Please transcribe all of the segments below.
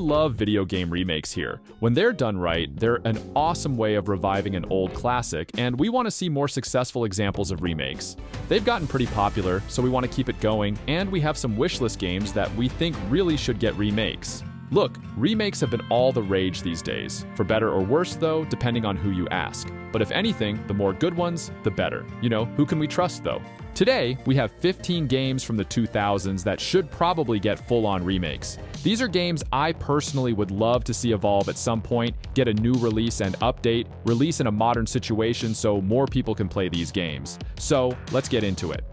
love video game remakes here. When they're done right, they're an awesome way of reviving an old classic, and we want to see more successful examples of remakes. They've gotten pretty popular, so we want to keep it going, and we have some wishlist games that we think really should get remakes. Look, remakes have been all the rage these days. For better or worse though, depending on who you ask. But if anything, the more good ones, the better. You know, who can we trust though? Today, we have 15 games from the 2000s that should probably get full-on remakes. These are games I personally would love to see evolve at some point, get a new release and update, release in a modern situation so more people can play these games. So, let's get into it.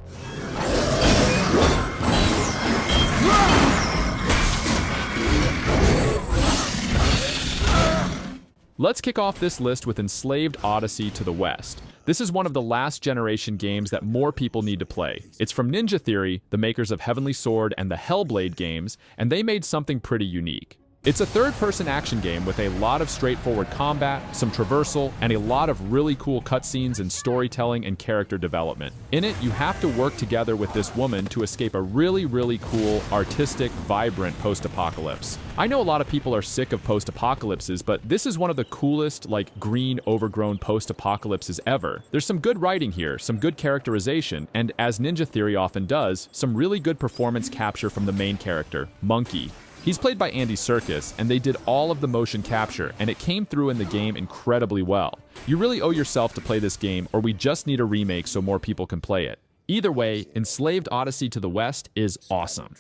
Let's kick off this list with Enslaved Odyssey to the West. This is one of the last generation games that more people need to play. It's from Ninja Theory, the makers of Heavenly Sword and the Hellblade games, and they made something pretty unique. It's a third-person action game with a lot of straightforward combat, some traversal, and a lot of really cool cutscenes and storytelling and character development. In it, you have to work together with this woman to escape a really cool, artistic, vibrant post-apocalypse. I know a lot of people are sick of post-apocalypses, but this is one of the coolest, green, overgrown post-apocalypses ever. There's some good writing here, some good characterization, and as Ninja Theory often does, some really good performance capture from the main character, Monkey. He's played by Andy Serkis, and they did all of the motion capture, and it came through in the game incredibly well. You really owe yourself to play this game, or we just need a remake so more people can play it. Either way, Enslaved Odyssey to the West is awesome.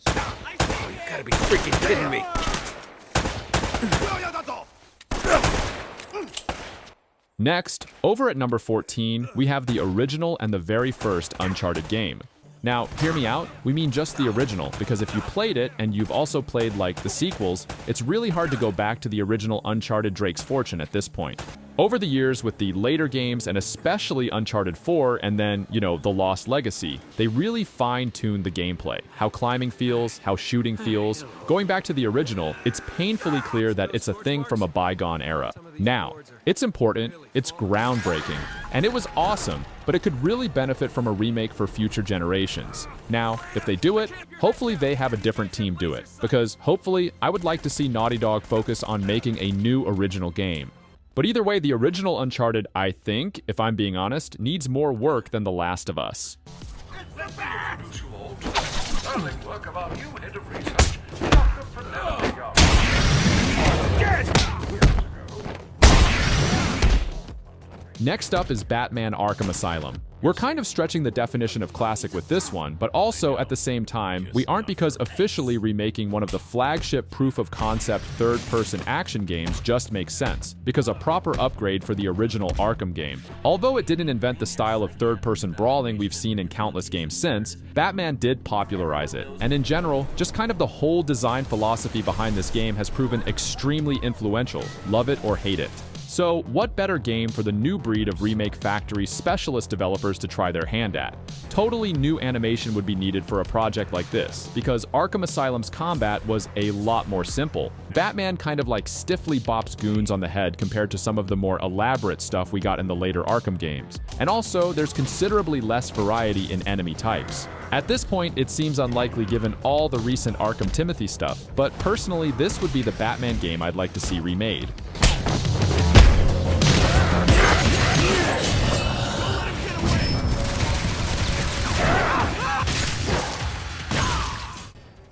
Oh, you gotta be freaking kidding me! Next, over at number 14, we have the original and the very first Uncharted game. Now, hear me out, we mean just the original, because if you played it and you've also played the sequels, it's really hard to go back to the original Uncharted Drake's Fortune at this point. Over the years with the later games, and especially Uncharted 4 and then, The Lost Legacy, they really fine-tuned the gameplay. How climbing feels, how shooting feels. Going back to the original, it's painfully clear that it's a thing from a bygone era. Now, it's important, it's groundbreaking, and it was awesome, but it could really benefit from a remake for future generations. Now, if they do it, hopefully they have a different team do it, because hopefully I would like to see Naughty Dog focus on making a new original game. But either way, the original Uncharted, I think, if I'm being honest, needs more work than The Last of Us. Next up is Batman Arkham Asylum. We're kind of stretching the definition of classic with this one, but also at the same time, we aren't, because officially remaking one of the flagship proof-of-concept third-person action games just makes sense, because a proper upgrade for the original Arkham game. Although it didn't invent the style of third-person brawling we've seen in countless games since, Batman did popularize it, and in general, just kind of the whole design philosophy behind this game has proven extremely influential, love it or hate it. So, what better game for the new breed of remake factory specialist developers to try their hand at? Totally new animation would be needed for a project like this, because Arkham Asylum's combat was a lot more simple. Batman kind of stiffly bops goons on the head compared to some of the more elaborate stuff we got in the later Arkham games. And also, there's considerably less variety in enemy types. At this point, it seems unlikely given all the recent Arkham Timothy stuff, but personally, this would be the Batman game I'd like to see remade.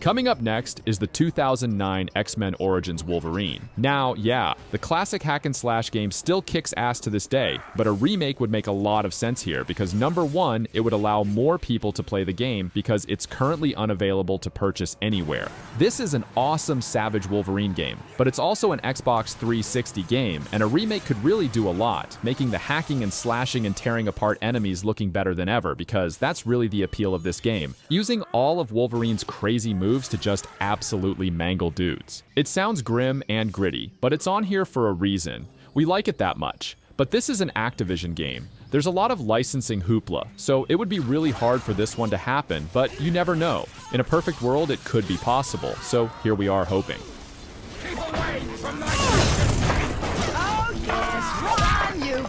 Coming up next is the 2009 X-Men Origins Wolverine. Now, yeah, the classic hack-and-slash game still kicks ass to this day, but a remake would make a lot of sense here because number one, it would allow more people to play the game because it's currently unavailable to purchase anywhere. This is an awesome Savage Wolverine game, but it's also an Xbox 360 game, and a remake could really do a lot, making the hacking and slashing and tearing apart enemies looking better than ever because that's really the appeal of this game. Using all of Wolverine's crazy moves to just absolutely mangle dudes. It sounds grim and gritty, but it's on here for a reason. We like it that much. But this is an Activision game. There's a lot of licensing hoopla, so it would be really hard for this one to happen, but you never know. In a perfect world, it could be possible, so here we are hoping. Keep away from the... Oh yes, what are you?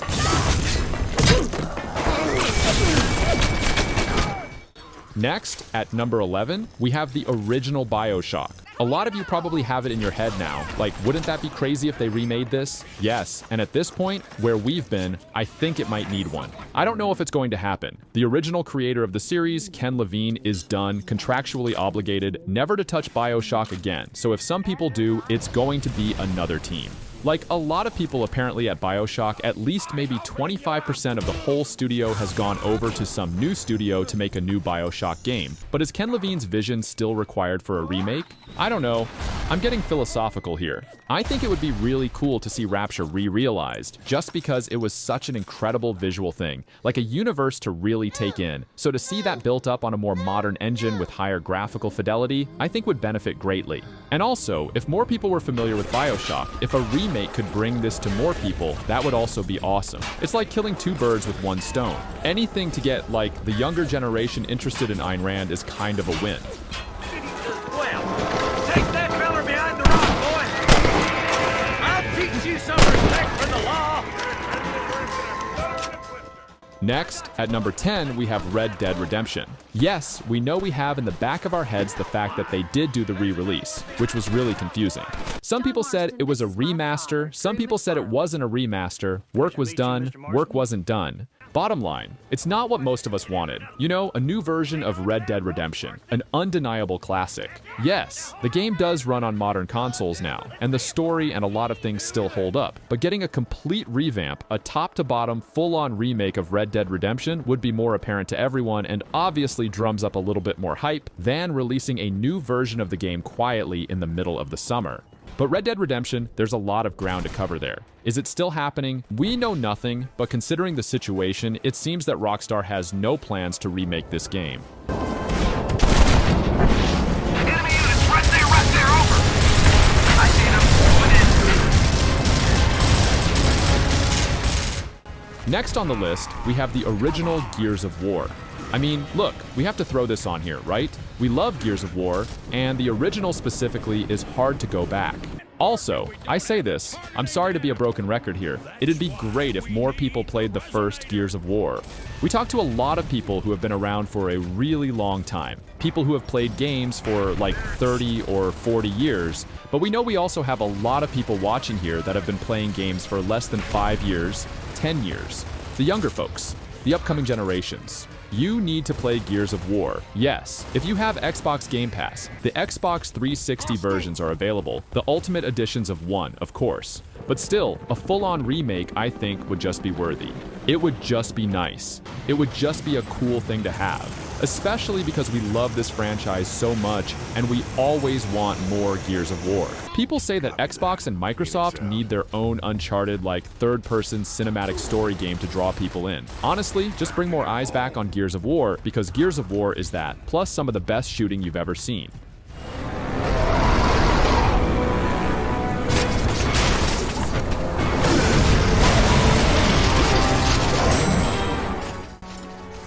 Next, at number 11, we have the original Bioshock. A lot of you probably have it in your head now, like, wouldn't that be crazy if they remade this? Yes, and at this point, where we've been, I think it might need one. I don't know if it's going to happen. The original creator of the series, Ken Levine, is done, contractually obligated, never to touch Bioshock again, so if some people do, it's going to be another team. Like a lot of people apparently at Bioshock, at least maybe 25% of the whole studio has gone over to some new studio to make a new Bioshock game. But is Ken Levine's vision still required for a remake? I don't know. I'm getting philosophical here. I think it would be really cool to see Rapture re-realized, just because it was such an incredible visual thing, like a universe to really take in. So to see that built up on a more modern engine with higher graphical fidelity, I think would benefit greatly. And also, if more people were familiar with Bioshock, if a remake could bring this to more people, that would also be awesome. It's like killing two birds with one stone. Anything to get, like, the younger generation interested in Ayn Rand is kind of a win. Well, take that feller behind the rock, boy! I'll teach you some respect for the law! Next, at number 10, we have Red Dead Redemption. Yes, we know we have in the back of our heads the fact that they did do the re-release, which was really confusing. Some people said it was a remaster, some people said it wasn't a remaster, work was done, work wasn't done. Bottom line, it's not what most of us wanted. You know, a new version of Red Dead Redemption, an undeniable classic. Yes, the game does run on modern consoles now, and the story and a lot of things still hold up, but getting a complete revamp, a top-to-bottom, full-on remake of Red Dead Redemption would be more apparent to everyone and obviously drums up a little bit more hype than releasing a new version of the game quietly in the middle of the summer. But Red Dead Redemption, there's a lot of ground to cover there. Is it still happening? We know nothing, but considering the situation, it seems that Rockstar has no plans to remake this game. Enemy units right there, over. I see them. Next on the list, we have the original Gears of War. I mean, look, we have to throw this on here, right? We love Gears of War, and the original specifically is hard to go back. Also, I say this, I'm sorry to be a broken record here, it'd be great if more people played the first Gears of War. We talked to a lot of people who have been around for a really long time, people who have played games for like 30 or 40 years, but we know we also have a lot of people watching here that have been playing games for less than 5 years, 10 years. The younger folks, the upcoming generations. You need to play Gears of War. Yes, if you have Xbox Game Pass, the Xbox 360 versions are available, the Ultimate Editions of 1, of course. But still, a full-on remake, I think, would just be worthy. It would just be nice. It would just be a cool thing to have, especially because we love this franchise so much and we always want more Gears of War. People say that Xbox and Microsoft need their own Uncharted, like, third-person cinematic story game to draw people in. Honestly, just bring more eyes back on Gears of War, because Gears of War is that, plus some of the best shooting you've ever seen.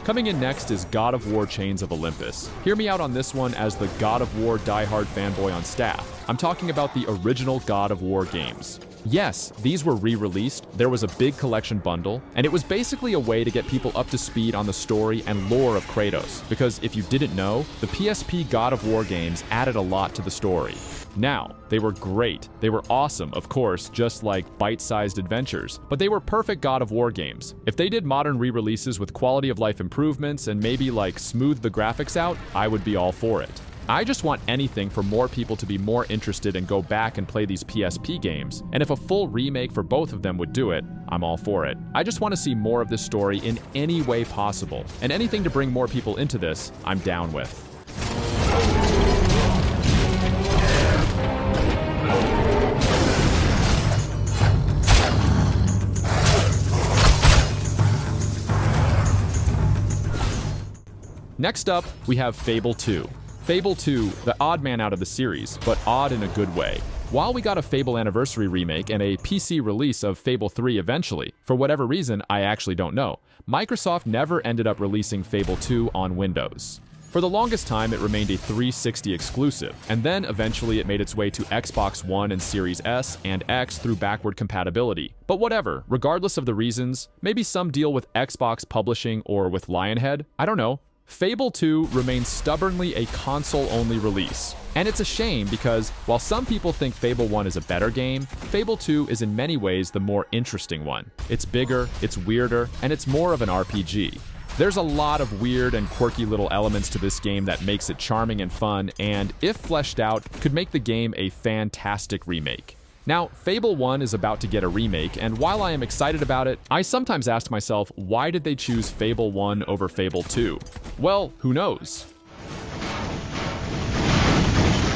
Coming in next is God of War Chains of Olympus. Hear me out on this one as the God of War diehard fanboy on staff. I'm talking about the original God of War games. Yes, these were re-released, there was a big collection bundle, and it was basically a way to get people up to speed on the story and lore of Kratos, because if you didn't know, the PSP God of War games added a lot to the story. Now, they were great. They were awesome, of course, just like bite-sized adventures, but they were perfect God of War games. If they did modern re-releases with quality of life improvements and maybe like smooth the graphics out, I would be all for it. I just want anything for more people to be more interested and go back and play these PSP games, and if a full remake for both of them would do it, I'm all for it. I just want to see more of this story in any way possible, and anything to bring more people into this, I'm down with. Next up, we have Fable 2. Fable 2, the odd man out of the series, but odd in a good way. While we got a Fable Anniversary remake and a PC release of Fable 3 eventually, for whatever reason I actually don't know, Microsoft never ended up releasing Fable 2 on Windows. For the longest time, it remained a 360 exclusive, and then eventually it made its way to Xbox One and Series S and X through backward compatibility. But whatever, regardless of the reasons, maybe some deal with Xbox publishing or with Lionhead, I don't know. Fable 2 remains stubbornly a console-only release. And it's a shame because, while some people think Fable 1 is a better game, Fable 2 is in many ways the more interesting one. It's bigger, it's weirder, and it's more of an RPG. There's a lot of weird and quirky little elements to this game that makes it charming and fun, and if fleshed out, could make the game a fantastic remake. Now, Fable 1 is about to get a remake, and while I am excited about it, I sometimes ask myself, why did they choose Fable 1 over Fable 2? Well, who knows?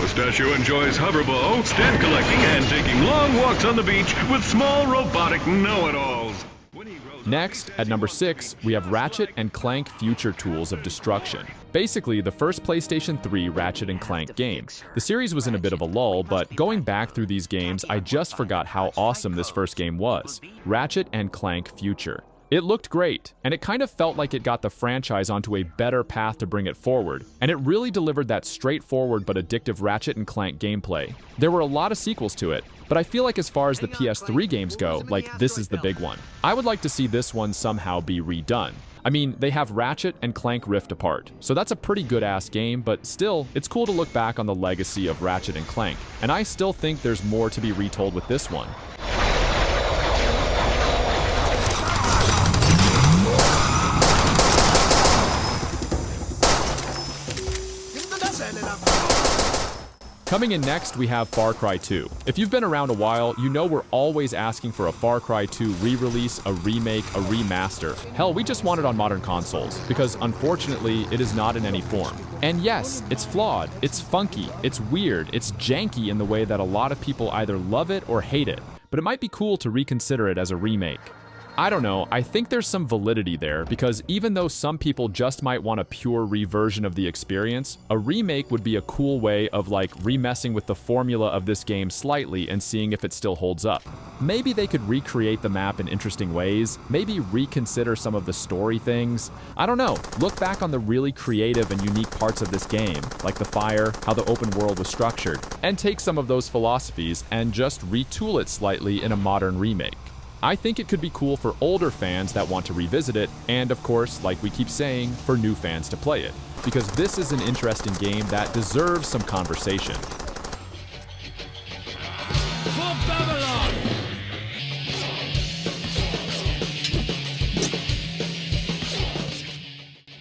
Pistachio enjoys hoverboard, stamp collecting, and taking long walks on the beach with small robotic know-it-alls. Next, at number 6, we have Ratchet and Clank Future Tools of Destruction. Basically, the first PlayStation 3 Ratchet and Clank game. The series was in a bit of a lull, but going back through these games, I just forgot how awesome this first game was. Ratchet and Clank Future. It looked great, and it kind of felt like it got the franchise onto a better path to bring it forward, and it really delivered that straightforward but addictive Ratchet and Clank gameplay. There were a lot of sequels to it, but I feel like as far as the PS3 games go, like this is the big one. I would like to see this one somehow be redone. I mean, they have Ratchet and Clank Rift Apart, so that's a pretty good-ass game, but still, it's cool to look back on the legacy of Ratchet and Clank, and I still think there's more to be retold with this one. Coming in next, we have Far Cry 2. If you've been around a while, you know we're always asking for a Far Cry 2 re-release, a remake, a remaster. Hell, we just want it on modern consoles, because unfortunately, it is not in any form. And yes, it's flawed, it's funky, it's weird, it's janky in the way that a lot of people either love it or hate it. But it might be cool to reconsider it as a remake. I don't know, I think there's some validity there, because even though some people just might want a pure reversion of the experience, a remake would be a cool way of like remessing with the formula of this game slightly and seeing if it still holds up. Maybe they could recreate the map in interesting ways, maybe reconsider some of the story things. I don't know, look back on the really creative and unique parts of this game, like the fire, how the open world was structured, and take some of those philosophies and just retool it slightly in a modern remake. I think it could be cool for older fans that want to revisit it, and of course, like we keep saying, for new fans to play it. Because this is an interesting game that deserves some conversation.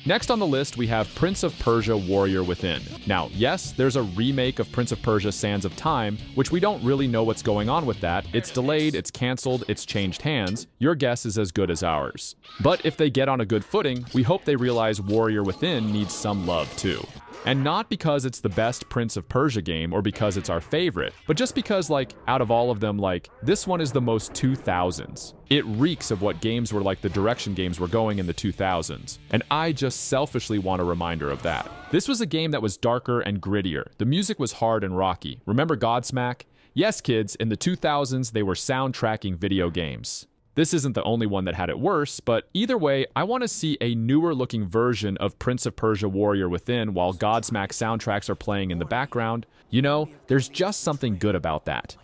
Next on the list, we have Prince of Persia Warrior Within. Now, yes, there's a remake of Prince of Persia Sands of Time, which we don't really know what's going on with that. It's delayed, it's canceled, it's changed hands. Your guess is as good as ours. But if they get on a good footing, we hope they realize Warrior Within needs some love too. And not because it's the best Prince of Persia game or because it's our favorite, but just because, like, out of all of them, like, this one is the most 2000s. It reeks of what games were like the direction games were going in the 2000s. And I just selfishly want a reminder of that. This was a game that was darker and grittier. The music was hard and rocky. Remember Godsmack? Yes, kids, in the 2000s, they were soundtracking video games. This isn't the only one that had it worse, but either way, I want to see a newer looking version of Prince of Persia Warrior Within while Godsmack soundtracks are playing in the background. You know, there's just something good about that.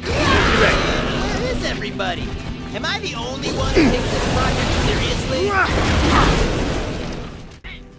Where is everybody? Am I the only one who takes this project seriously?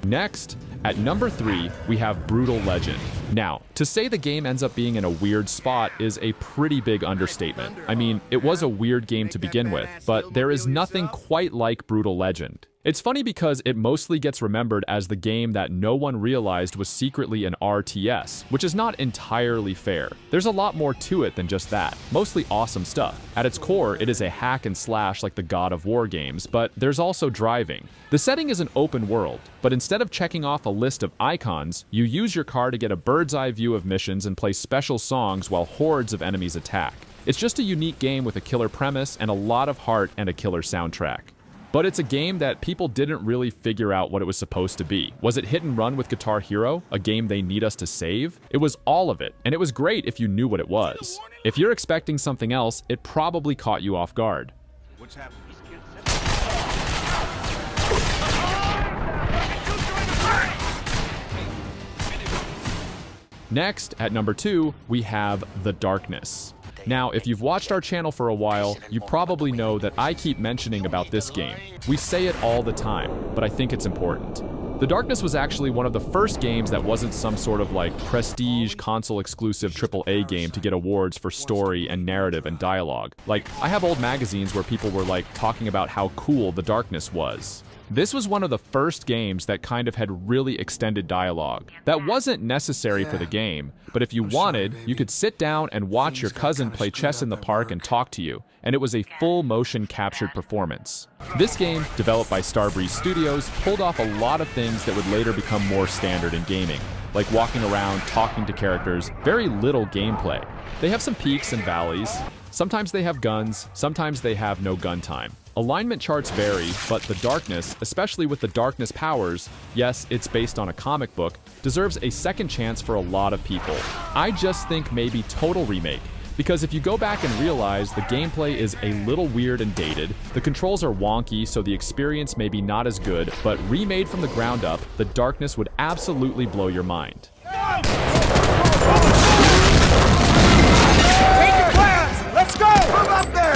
Next, at number 3, we have Brutal Legend. Now, to say the game ends up being in a weird spot is a pretty big understatement. I mean, it was a weird game to begin with, but there is nothing quite like Brutal Legend. It's funny because it mostly gets remembered as the game that no one realized was secretly an RTS, which is not entirely fair. There's a lot more to it than just that. Mostly awesome stuff. At its core, it is a hack and slash like the God of War games, but there's also driving. The setting is an open world, but instead of checking off a list of icons, you use your car to get a bird's eye view of missions and play special songs while hordes of enemies attack. It's just a unique game with a killer premise and a lot of heart and a killer soundtrack. But it's a game that people didn't really figure out what it was supposed to be. Was it hit and run with Guitar Hero, a game they need us to save? It was all of it, and it was great if you knew what it was. If you're expecting something else, it probably caught you off guard. What's happening? Next, at number 2, we have The Darkness. Now, if you've watched our channel for a while, you probably know that I keep mentioning about this game. We say it all the time, but I think it's important. The Darkness was actually one of the first games that wasn't some sort of like prestige console-exclusive AAA game to get awards for story and narrative and dialogue. Like, I have old magazines where people were like talking about how cool The Darkness was. This was one of the first games that kind of had really extended dialogue. That wasn't necessary for the game, but if you wanted, you could sit down and watch your cousin play chess in the park and talk to you, and it was a full motion captured performance. This game, developed by Starbreeze Studios, pulled off a lot of things that would later become more standard in gaming, like walking around, talking to characters, very little gameplay. They have some peaks and valleys. Sometimes they have guns, sometimes they have no gun time. Alignment charts vary, but The Darkness, especially with the Darkness powers, yes, it's based on a comic book, deserves a second chance for a lot of people. I just think maybe total remake, because if you go back and realize the gameplay is a little weird and dated, the controls are wonky so the experience may be not as good, but remade from the ground up, The Darkness would absolutely blow your mind. Let's go! Move up there!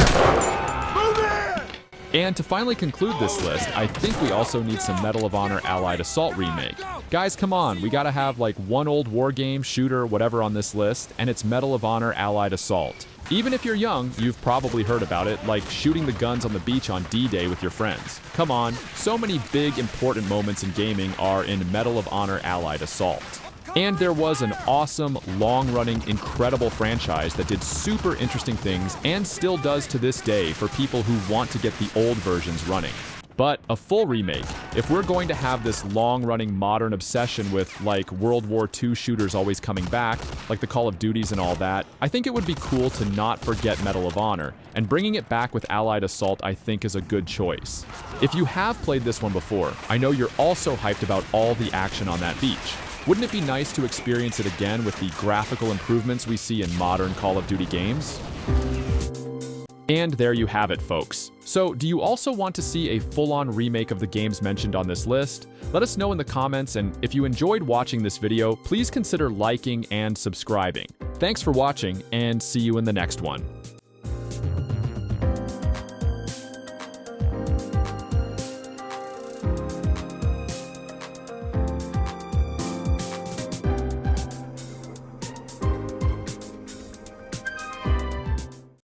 Move in! And to finally conclude this list, I think we also need some Medal of Honor Allied Assault remake. Guys, come on, we gotta have like one old war game, shooter, whatever on this list, and it's Medal of Honor Allied Assault. Even if you're young, you've probably heard about it, like shooting the guns on the beach on D-Day with your friends. Come on, so many big, important moments in gaming are in Medal of Honor Allied Assault. And there was an awesome, long-running, incredible franchise that did super interesting things and still does to this day for people who want to get the old versions running. But a full remake, if we're going to have this long-running modern obsession with like World War II shooters always coming back, like the Call of Duties and all that, I think it would be cool to not forget Medal of Honor, and bringing it back with Allied Assault I think is a good choice. If you have played this one before, I know you're also hyped about all the action on that beach. Wouldn't it be nice to experience it again with the graphical improvements we see in modern Call of Duty games? And there you have it, folks. So, do you also want to see a full-on remake of the games mentioned on this list? Let us know in the comments, and if you enjoyed watching this video, please consider liking and subscribing. Thanks for watching, and see you in the next one.